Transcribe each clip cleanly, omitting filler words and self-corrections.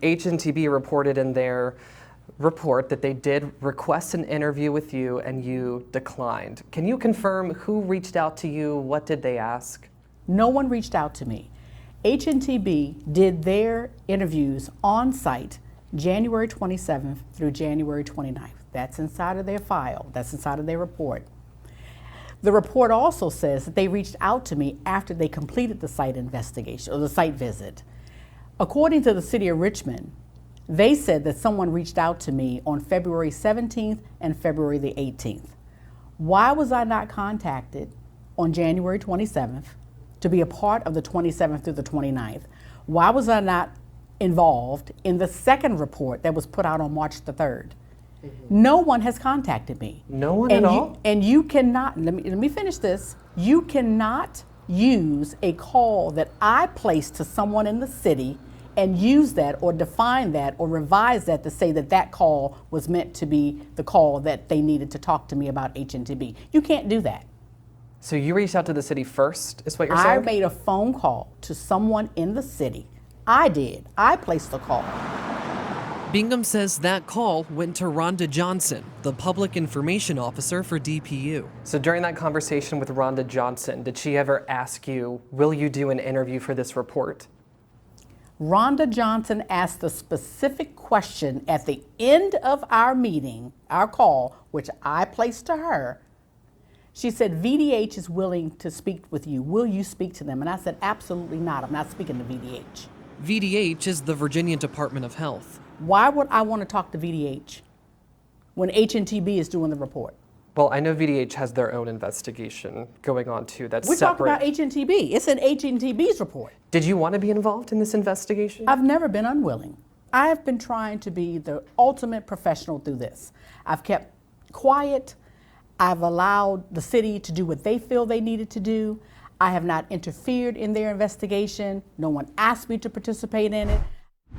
H&TB reported in their report that they did request an interview with you and you declined. Can you confirm who reached out to you? What did they ask? No one reached out to me. H&TB did their interviews on site January 27th through January 29th. That's inside of their file. That's inside of their report. The report also says that they reached out to me after they completed the site investigation or the site visit. According to the city of Richmond, they said that someone reached out to me on February 17th and February the 18th. Why was I not contacted on January 27th to be a part of the 27th through the 29th? Why was I not involved in the second report that was put out on March the 3rd? No one has contacted me. No one at all? And you cannot, let me finish this. You cannot use a call that I placed to someone in the city and use that or define that or revise that to say that that call was meant to be the call that they needed to talk to me about H&TB. You can't do that. So you reached out to the city first, is what you're saying? I made a phone call to someone in the city. I did. I placed the call. Bingham says that call went to Rhonda Johnson, the public information officer for DPU. So during that conversation with Rhonda Johnson, did she ever ask you, will you do an interview for this report? Rhonda Johnson asked a specific question at the end of our meeting, our call, which I placed to her. She said, VDH is willing to speak with you. Will you speak to them? And I said, absolutely not. I'm not speaking to VDH. VDH is the Virginia Department of Health. Why would I want to talk to VDH when H&TB is doing the report? Well, I know VDH has their own investigation going on too. That's We're separate. talking about H&TB. It's in H&TB's report. Did you want to be involved in this investigation? I've never been unwilling. I have been trying to be the ultimate professional through this. I've kept quiet. I've allowed the city to do what they feel they needed to do. I have not interfered in their investigation. No one asked me to participate in it.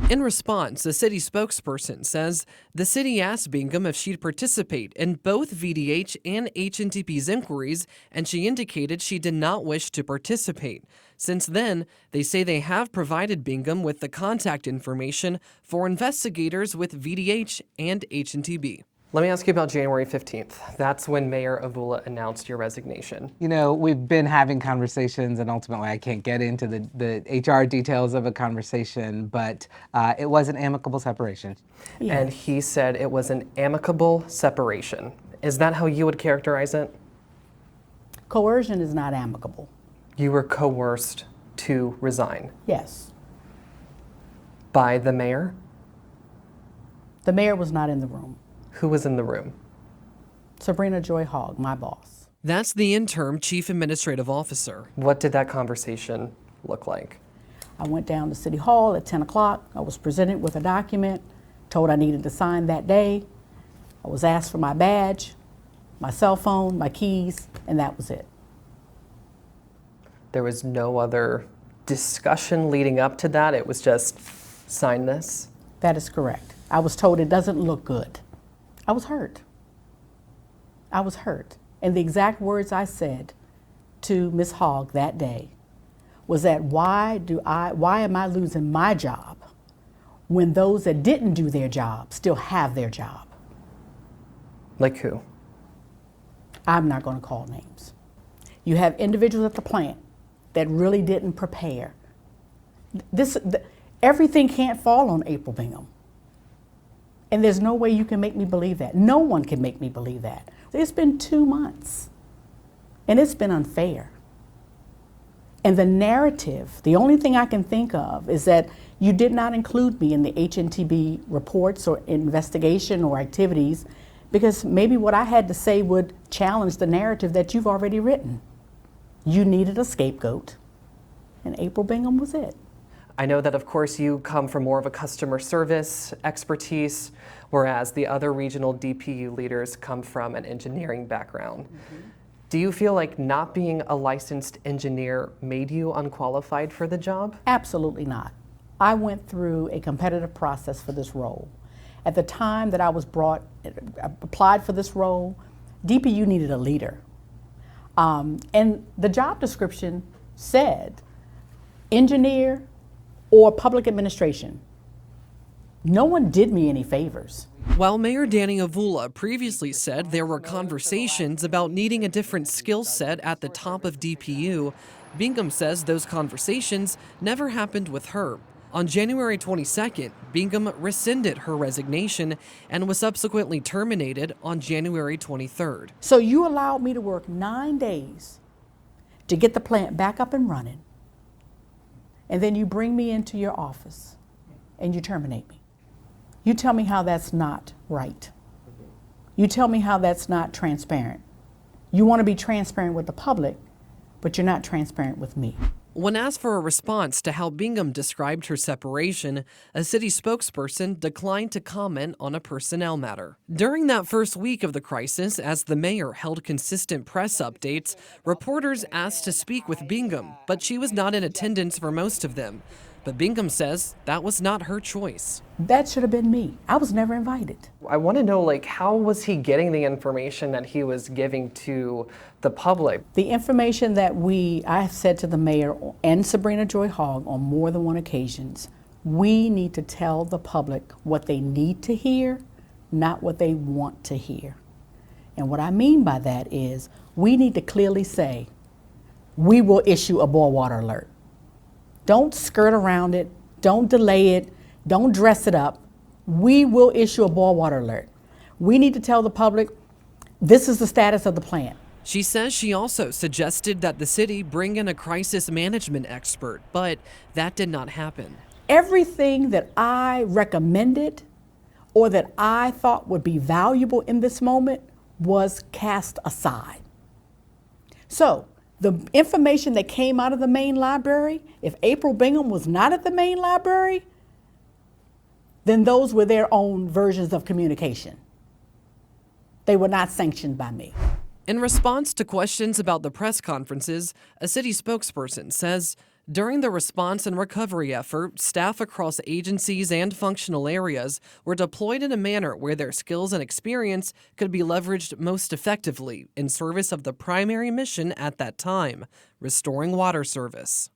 In response, a city spokesperson says the city asked Bingham if she'd participate in both VDH and H&TB's inquiries, and she indicated she did not wish to participate. Since then, they say they have provided Bingham with the contact information for investigators with VDH and H&TB. Let me ask you about January 15th. That's when Mayor Avula announced your resignation. You know, we've been having conversations, and ultimately I can't get into the HR details of a conversation, but it was an amicable separation. Yeah. And he said it was an amicable separation. Is that how you would characterize it? Coercion is not amicable. You were coerced to resign Yes. by the mayor? The mayor was not in the room. Who was in the room? Sabrina Joy Hogg, my boss. That's the interim chief administrative officer. What did that conversation look like? I went down to City Hall at 10 o'clock. I was presented with a document, told I needed to sign that day. I was asked for my badge, my cell phone, my keys, and that was it. There was no other discussion leading up to that? It was just sign this? That is correct. I was told it doesn't look good. I was hurt. I was hurt. And the exact words I said to Ms. Hogg that day was that why am I losing my job when those that didn't do their job still have their job? Like who? I'm not going to call names. You have individuals at the plant that really didn't prepare. Everything can't fall on April Bingham. And there's no way you can make me believe that. No one can make me believe that. It's been 2 months, and it's been unfair. And the narrative, the only thing I can think of is that you did not include me in the H&TB reports or investigation or activities because maybe what I had to say would challenge the narrative that you've already written. You needed a scapegoat, and April Bingham was it. I know that, of course, you come from more of a customer service expertise, whereas the other regional DPU leaders come from an engineering background. Mm-hmm. Do you feel like not being a licensed engineer made you unqualified for the job? Absolutely not. I went through a competitive process for this role. At the time that I was applied for this role, DPU needed a leader. And the job description said engineer or public administration. No one did me any favors. While Mayor Danny Avula previously said there were conversations about needing a different skill set at the top of DPU, Bingham says those conversations never happened with her. On January 22nd, Bingham rescinded her resignation and was subsequently terminated on January 23rd. So you allowed me to work 9 days to get the plant back up and running, and then you bring me into your office and you terminate me. You tell me how that's not right. You tell me how that's not transparent. You want to be transparent with the public, but you're not transparent with me. When asked for a response to how Bingham described her separation, a city spokesperson declined to comment on a personnel matter. During that first week of the crisis, as the mayor held consistent press updates, reporters asked to speak with Bingham, but she was not in attendance for most of them. But Bingham says that was not her choice. That should have been me. I was never invited. I want to know, like, how was he getting the information that he was giving to the public? The information that I have said to the mayor and Sabrina Joy Hogg on more than one occasions, we need to tell the public what they need to hear, not what they want to hear. And what I mean by that is we need to clearly say, we will issue a boil water alert. Don't skirt around it, don't delay it, don't dress it up. We will issue a boil water alert. We need to tell the public, this is the status of the plant. She says she also suggested that the city bring in a crisis management expert, but that did not happen. Everything that I recommended or that I thought would be valuable in this moment was cast aside. So, the information that came out of the main library, if April Bingham was not at the main library, then those were their own versions of communication. They were not sanctioned by me. In response to questions about the press conferences, a city spokesperson says, during the response and recovery effort, staff across agencies and functional areas were deployed in a manner where their skills and experience could be leveraged most effectively in service of the primary mission at that time, restoring water service.